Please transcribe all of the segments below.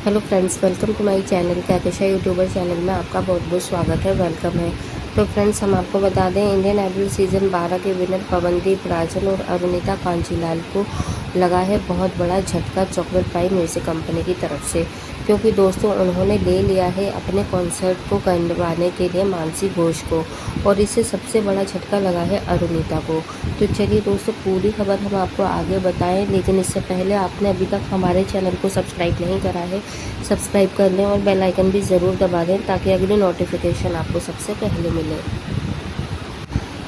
Hello friends, welcome to my channel Kahkasha youtuber channel में आपका बहुत बहुत स्वागत है, वेलकम है। तो फ्रेंड्स, हम आपको बता दें, इंडियन आइडल सीज़न 12 के विनर पवनदीप राजन और अरुणिता कांचीलाल को लगा है बहुत बड़ा झटका चॉकलेट पाई म्यूज़िक कंपनी की तरफ से, क्योंकि दोस्तों उन्होंने ले लिया है अपने कॉन्सर्ट को करवाने के लिए मानसी घोष को, और इससे सबसे बड़ा झटका लगा है अरुणिता को। तो चलिए दोस्तों, पूरी खबर हम आपको आगे बताएं, लेकिन इससे पहले आपने अभी तक हमारे चैनल को सब्सक्राइब नहीं करा है, सब्सक्राइब कर लें और बेल आइकन भी ज़रूर दबा दें ताकि अगली नोटिफिकेशन आपको सबसे पहले मिले।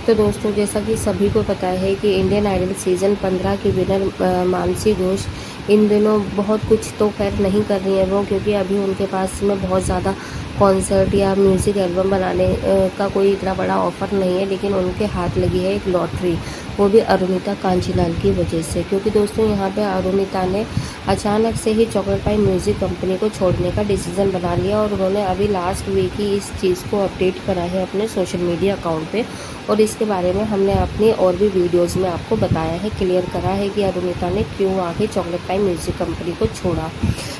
तो दोस्तों, जैसा कि सभी को पता है कि इंडियन आइडल सीज़न 15 की विनर मानसी घोष इन दिनों बहुत कुछ तो खैर नहीं कर रही है वो, क्योंकि अभी उनके पास में बहुत ज़्यादा कॉन्सर्ट या म्यूज़िक एल्बम बनाने का कोई इतना बड़ा ऑफ़र नहीं है, लेकिन उनके हाथ लगी है एक लॉटरी, वो भी अरुणिता कांचीलाल की वजह से। क्योंकि दोस्तों, यहाँ पे अरुणिता ने अचानक से ही चॉकलेट पाई म्यूज़िक कंपनी को छोड़ने का डिसीज़न बना लिया, और उन्होंने अभी लास्ट वीक ही इस चीज़ को अपडेट करा है अपने सोशल मीडिया अकाउंट पे, और इसके बारे में हमने अपनी और भी वीडियोज़ में आपको बताया है, क्लियर करा है कि अरुणिता ने क्यों आगे चॉकलेट पाई म्यूज़िक कंपनी को छोड़ा।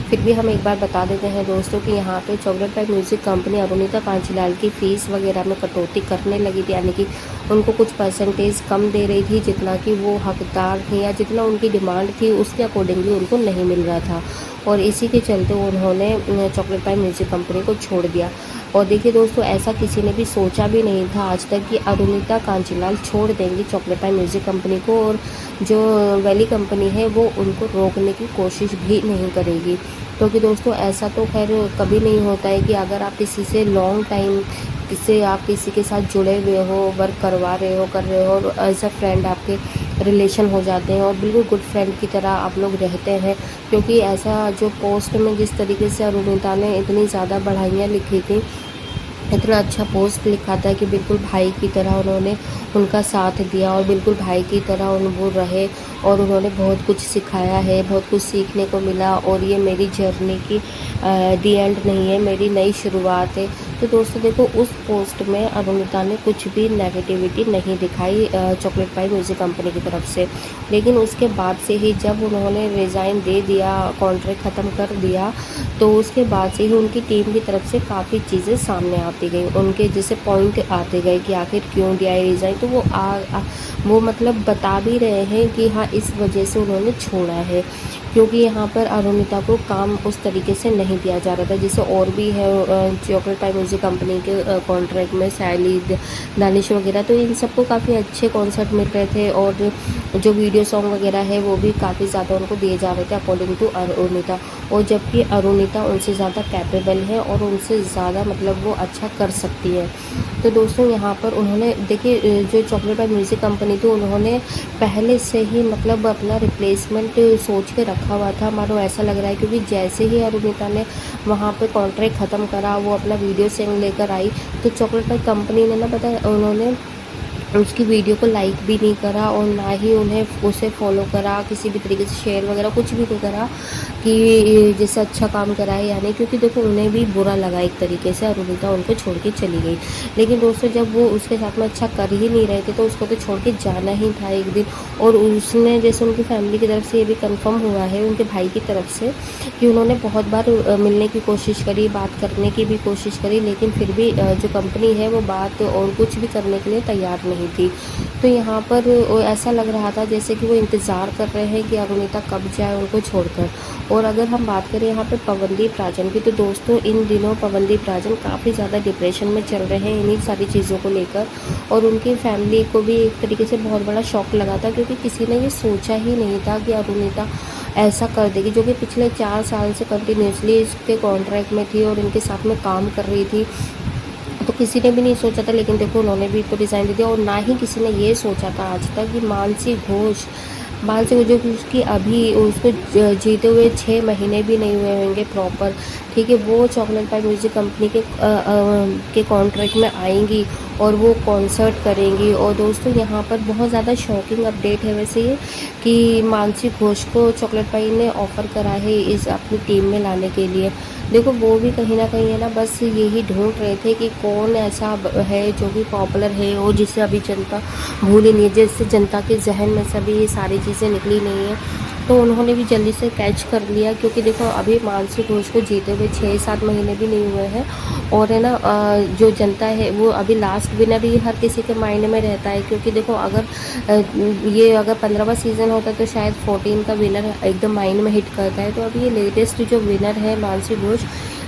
फिर भी हम एक बार बता देते हैं दोस्तों कि यहाँ पे चॉकलेट पाई म्यूज़िक कंपनी अरुणिता कांचीलाल की फ़ीस वगैरह में कटौती करने लगी थी, यानी कि उनको कुछ परसेंटेज कम दे रही थी, जितना कि वो हकदार थे या जितना उनकी डिमांड थी उसके अकॉर्डिंगली उनको नहीं मिल रहा था, और इसी के चलते उन्होंने चॉकलेट पाई म्यूज़िक कंपनी को छोड़ दिया। और देखिए दोस्तों, ऐसा किसी ने भी सोचा भी नहीं था आज तक कि अरुणिता कांचीलाल छोड़ देंगी चॉकलेट पाई म्यूज़िक कंपनी को, और जो वैली कंपनी है वो उनको रोकने की कोशिश भी नहीं करेगी। क्योंकि दोस्तों, ऐसा तो खैर कभी नहीं होता है कि अगर आप किसी से लॉन्ग टाइम से आप किसी के साथ जुड़े हुए हो, वर्क करवा रहे हो, कर रहे हो, और एज अ फ्रेंड आपके रिलेशन हो जाते हैं और बिल्कुल गुड फ्रेंड की तरह आप लोग रहते हैं। क्योंकि ऐसा जो पोस्ट में जिस तरीके से अरुणिता ने इतनी ज़्यादा बढ़ाइयाँ लिखी थी, इतना अच्छा पोस्ट लिखा था कि बिल्कुल भाई की तरह उन्होंने उनका साथ दिया और बिल्कुल भाई की तरह वो रहे, और उन्होंने बहुत कुछ सिखाया है, बहुत कुछ सीखने को मिला, और ये मेरी जर्नी की दी एंड नहीं है, मेरी नई शुरुआत है। तो दोस्तों देखो, उस पोस्ट में अरुणिता ने कुछ भी नेगेटिविटी नहीं दिखाई चॉकलेट पाई म्यूज़िक कंपनी की तरफ से, लेकिन उसके बाद से ही जब उन्होंने रिज़ाइन दे दिया, कॉन्ट्रैक्ट ख़त्म कर दिया, तो उसके बाद से ही उनकी टीम की तरफ से काफ़ी चीज़ें सामने आती गई, उनके जैसे पॉइंट आते गए कि आखिर क्यों दिया है रिज़ाइन। तो वो मतलब बता भी रहे हैं कि हाँ, इस वजह से उन्होंने छोड़ा है, क्योंकि यहाँ पर अरुणिता को काम उस तरीके से नहीं दिया जा रहा था जैसे और भी है चॉकलेट पाई म्यूज़िक कंपनी के कॉन्ट्रैक्ट में सैली, दानिश वगैरह, तो इन सबको काफ़ी अच्छे कॉन्सर्ट मिल रहे थे, और जो वीडियो सॉन्ग वगैरह है वो भी काफ़ी ज़्यादा उनको दिए जा रहे थे अकॉर्डिंग टू अरुणिता। और जबकि अरुणिता उनसे ज़्यादा कैपेबल है और उनसे ज़्यादा मतलब वो अच्छा कर सकती है। तो दोस्तों, यहाँ पर उन्होंने देखिए, जो चॉकलेट पाई म्यूज़िक कंपनी थी, उन्होंने पहले से ही मतलब अपना रिप्लेसमेंट सोच के रखा हुआ था, मानो ऐसा लग रहा है, क्योंकि जैसे ही अरुणिता ने वहाँ पे कॉन्ट्रैक्ट ख़त्म करा, वो अपना वीडियो सॉन्ग लेकर आई, तो चॉकलेट पाई कंपनी ने ना पता उन्होंने उसकी वीडियो को लाइक भी नहीं करा, और ना ही उन्हें उसे फॉलो करा, किसी भी तरीके से शेयर वगैरह कुछ भी नहीं करा कि जैसे अच्छा काम करा है या नहीं, क्योंकि देखो उन्हें भी बुरा लगा एक तरीके से, अरुणिता उनको छोड़ के चली गई। लेकिन दोस्तों, जब वो उसके साथ में अच्छा कर ही नहीं रहे थे, तो उसको तो छोड़ के जाना ही था एक दिन। और उसने जैसे उनकी फैमिली की तरफ से ये भी कन्फर्म हुआ है, उनके भाई की तरफ से, कि उन्होंने बहुत बार मिलने की कोशिश करी, बात करने की भी कोशिश करी, लेकिन फिर भी जो कंपनी है वो बात और कुछ भी करने के लिए तैयार नहीं थी। तो यहाँ पर ऐसा लग रहा था जैसे कि वो इंतज़ार कर रहे हैं कि अरुणिता कब जाए उनको छोड़कर। और अगर हम बात करें यहाँ पे पवनदीप राजन की, तो दोस्तों इन दिनों पवनदीप राजन काफ़ी ज़्यादा डिप्रेशन में चल रहे हैं इन्हीं सारी चीज़ों को लेकर, और उनकी फैमिली को भी एक तरीके से बहुत बड़ा शॉक लगा था, क्योंकि किसी ने ये सोचा ही नहीं था कि अरुणिता ऐसा कर देगी, जो कि पिछले 4 साल से कंटिन्यूसली इसके कॉन्ट्रैक्ट में थी और इनके साथ में काम कर रही थी। तो किसी ने भी नहीं सोचा था, लेकिन देखो उन्होंने भी तो रिज़ाइन दे दिया। और ना ही किसी ने ये सोचा था आज तक कि मानसी घोष जो कि उसकी अभी उसको जीते हुए 6 महीने भी नहीं हुए होंगे प्रॉपर, ठीक है, वो चॉकलेट पाई म्यूज़िक कंपनी के कॉन्ट्रैक्ट में आएंगी और वो कॉन्सर्ट करेंगी। और दोस्तों, यहाँ पर बहुत ज़्यादा शॉकिंग अपडेट है वैसे ये, कि मानसी घोष को चॉकलेट पाई ने ऑफ़र करा है इस अपनी टीम में लाने के लिए। देखो, वो भी कहीं ना कहीं है ना, बस यही ढूंढ रहे थे कि कौन ऐसा है जो कि पॉपुलर है और जिसे अभी जनता भूल ही नहीं है, जिससे जनता के जहन में से अभी ये सारी चीज़ें निकली नहीं है। तो उन्होंने भी जल्दी से कैच कर लिया, क्योंकि देखो अभी मानसी घोष को जीते हुए 6-7 महीने भी नहीं हुए हैं। और है ना जो जनता है वो अभी लास्ट विनर ही हर किसी के माइंड में रहता है, क्योंकि देखो अगर ये अगर 15वां सीज़न होता तो शायद 14 का विनर एकदम माइंड में हिट करता है। तो अभी ये लेटेस्ट जो विनर है मानसी घोष,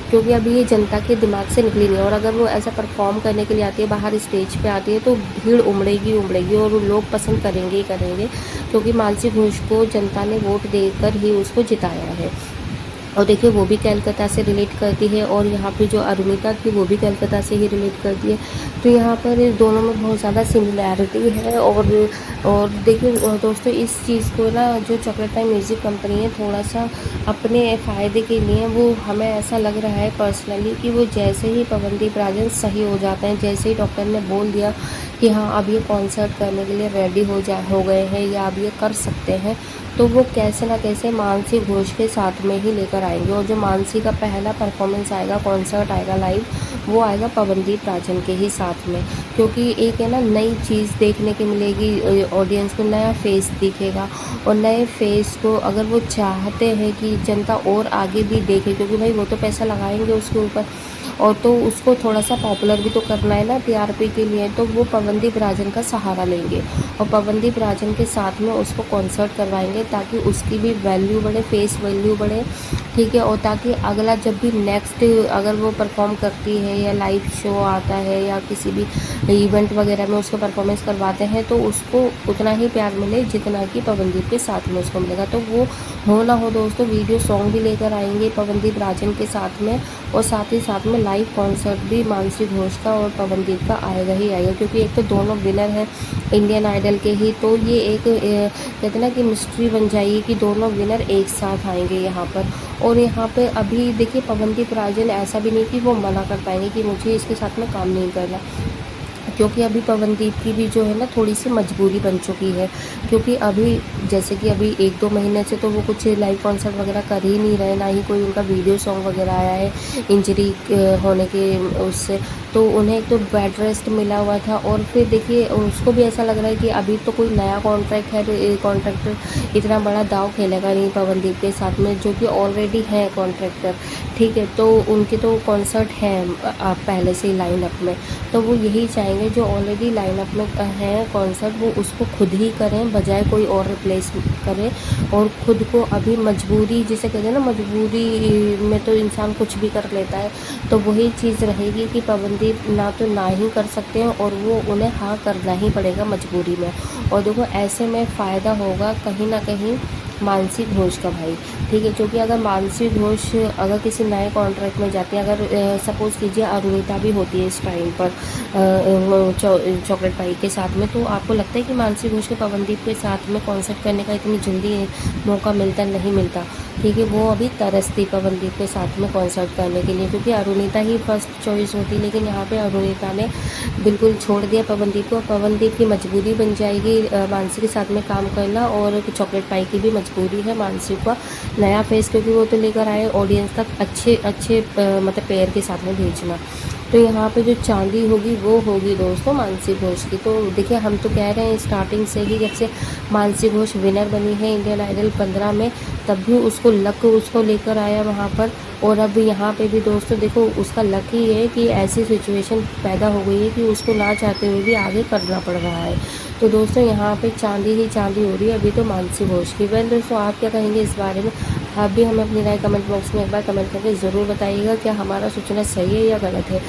क्योंकि अभी ये जनता के दिमाग से निकली नहीं, और अगर वो ऐसा परफॉर्म करने के लिए आती है, बाहर स्टेज पे आती है, तो भीड़ उमड़ेगी और लोग पसंद करेंगे ही करेंगे, क्योंकि मानसी घोष को जनता ने वोट देकर ही उसको जिताया है। और देखिए वो भी कोलकाता से रिलेट करती है, और यहाँ पे जो अरुणिता थी वो भी कोलकाता से ही रिलेट करती है। तो यहाँ पर दोनों में बहुत ज़्यादा सिमिलैरिटी है। और देखिए दोस्तों, इस चीज़ को ना जो चॉकलेट पाई म्यूज़िक कंपनी है थोड़ा सा अपने फ़ायदे के लिए, वो हमें ऐसा लग रहा है पर्सनली कि वो जैसे ही पवनदीप राजन सही हो जाते हैं, जैसे ही डॉक्टर ने बोल दिया कि हाँ अब ये कॉन्सर्ट करने के लिए रेडी हो गए हैं या अब ये कर सकते हैं, तो वो कैसे ना कैसे मानसी घोष के साथ में ही लेकर आएंगे। और जो मानसी का पहला परफॉर्मेंस आएगा, कॉन्सर्ट आएगा लाइव, वो आएगा पवनदीप राजन के ही साथ में, क्योंकि एक है ना नई चीज़ देखने की मिलेगी ऑडियंस को, नया फेस दिखेगा। और नए फेस को अगर वो चाहते हैं कि जनता और आगे भी देखे, क्योंकि भाई वो तो पैसा लगाएंगे उसके ऊपर, और तो उसको थोड़ा सा पॉपुलर भी तो करना है ना टीआरपी के लिए, तो वो पवनदीप राजन का सहारा लेंगे और पवनदीप राजन के साथ में उसको कॉन्सर्ट करवाएंगे, ताकि उसकी भी वैल्यू बढ़े, फेस वैल्यू बढ़े, ठीक है। और ताकि अगला जब भी नेक्स्ट अगर वो परफॉर्म करती है या लाइव शो आता है या किसी भी इवेंट वगैरह में उसको परफॉर्मेंस करवाते हैं, तो उसको उतना ही प्यार मिले जितना कि पवनदीप के साथ में उसको मिलेगा। तो वो हो ना हो दोस्तों, वीडियो सॉन्ग भी लेकर आएंगे पवनदीप राजन के साथ में, और साथ ही साथ में लाइव कॉन्सर्ट भी मानसी घोष का और पवनदीप का आएगा ही आएगा, क्योंकि एक तो दोनों विनर हैं इंडियन आइडल के ही, तो ये एक कहते हैं ना कि मिस्ट्री बन जाएगी कि दोनों विनर एक साथ आएंगे यहाँ पर। और यहाँ पे अभी देखिए पवनदीप राजन ऐसा भी नहीं कि वो मना कर पाएंगे कि मुझे इसके साथ में काम नहीं करना, क्योंकि अभी पवनदीप की भी जो है ना थोड़ी सी मजबूरी बन चुकी है, क्योंकि अभी जैसे कि अभी 1-2 महीने से तो वो कुछ लाइव कॉन्सर्ट वगैरह कर ही नहीं रहे, ना ही कोई उनका वीडियो सॉन्ग वगैरह आया है इंजरी होने के उससे। तो उन्हें एक तो बेड रेस्ट मिला हुआ था, और फिर देखिए उसको भी ऐसा लग रहा है कि अभी तो कोई नया कॉन्ट्रैक्ट है, कॉन्ट्रैक्टर इतना बड़ा दाव खेलेगा नहीं पवनदीप के साथ में, जो कि ऑलरेडी है कॉन्ट्रैक्टर, ठीक है। तो उनके तो कॉन्सर्ट हैं पहले से ही लाइनअप में, तो वो यही चाहेंगे जो ऑलरेडी लाइनअप में है कॉन्सर्ट, वो उसको खुद ही करें बजाय कोई और रिप्लेस करें। और खुद को अभी मजबूरी जिसे कहते हैं ना, मजबूरी में तो इंसान कुछ भी कर लेता है, तो वही चीज़ रहेगी कि पवनदीप ना तो ना ही कर सकते हैं, और वो उन्हें हाँ करना ही पड़ेगा मजबूरी में। और देखो ऐसे में फ़ायदा होगा कहीं ना कहीं मानसी घोष का भाई, ठीक है। क्योंकि अगर मानसी घोष अगर किसी नए कॉन्ट्रैक्ट में जाती है, अगर सपोज़ कीजिए अरुणिता भी होती है इस टाइम पर चॉकलेट पाई के साथ में, तो आपको लगता है कि मानसी घोष के पवनदीप के साथ में कॉन्सर्ट करने का इतनी जल्दी मौका मिलता नहीं मिलता, ठीक है। वो अभी तरसती पवनदीप के साथ में कॉन्सर्ट करने के लिए, क्योंकि अरुणिता ही फर्स्ट चॉइस होती, लेकिन यहाँ पे अरुणिता ने बिल्कुल छोड़ दिया पवनदीप को। पवनदीप की मजबूरी बन जाएगी मानसी के साथ में काम करना, और चॉकलेट पाई की भी मजबूरी है मानसी का नया फेस, क्योंकि वो तो लेकर आए ऑडियंस तक अच्छे मतलब पेयर के साथ में भेजना। तो यहाँ पे जो चांदी होगी वो होगी दोस्तों मानसी घोष की। तो देखिए हम तो कह रहे हैं स्टार्टिंग से ही, जब से मानसी घोष विनर बनी है इंडियन आइडल 15 में, तब भी उसको लक उसको लेकर आया वहाँ पर, और अब यहाँ पे भी दोस्तों देखो उसका लक ही है कि ऐसी सिचुएशन पैदा हो गई है कि उसको ना चाहते हुए भी आगे करना पड़ रहा है। तो दोस्तों यहाँ पे चांदी ही चांदी हो रही है अभी तो मानसी घोष की। वेल दोस्तों, आप क्या कहेंगे इस बारे में? आप भी हमें अपनी राय कमेंट बॉक्स में एक बार कमेंट करके ज़रूर बताइएगा, क्या हमारा सोचना सही है या गलत है।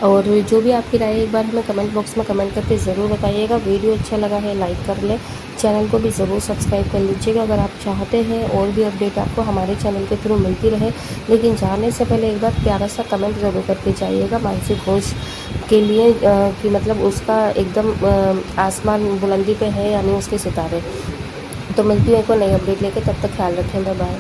और जो भी आपकी राय है एक बार हमें कमेंट बॉक्स में कमेंट करके ज़रूर बताइएगा। वीडियो अच्छा लगा है लाइक कर लें, चैनल को भी ज़रूर सब्सक्राइब कर लीजिएगा अगर आप चाहते हैं और भी अपडेट आपको हमारे चैनल के थ्रू मिलती रहे। लेकिन जाने से पहले एक बार प्यारा सा कमेंट ज़रूर करके जाइएगा मानसी घोष के लिए कि मतलब उसका एकदम आसमान बुलंदी पे है, यानी उसके सितारे। तो मिलती हूँ एक और नई अपडेट लेकर, तब तक ख्याल रखें, बाय बाय।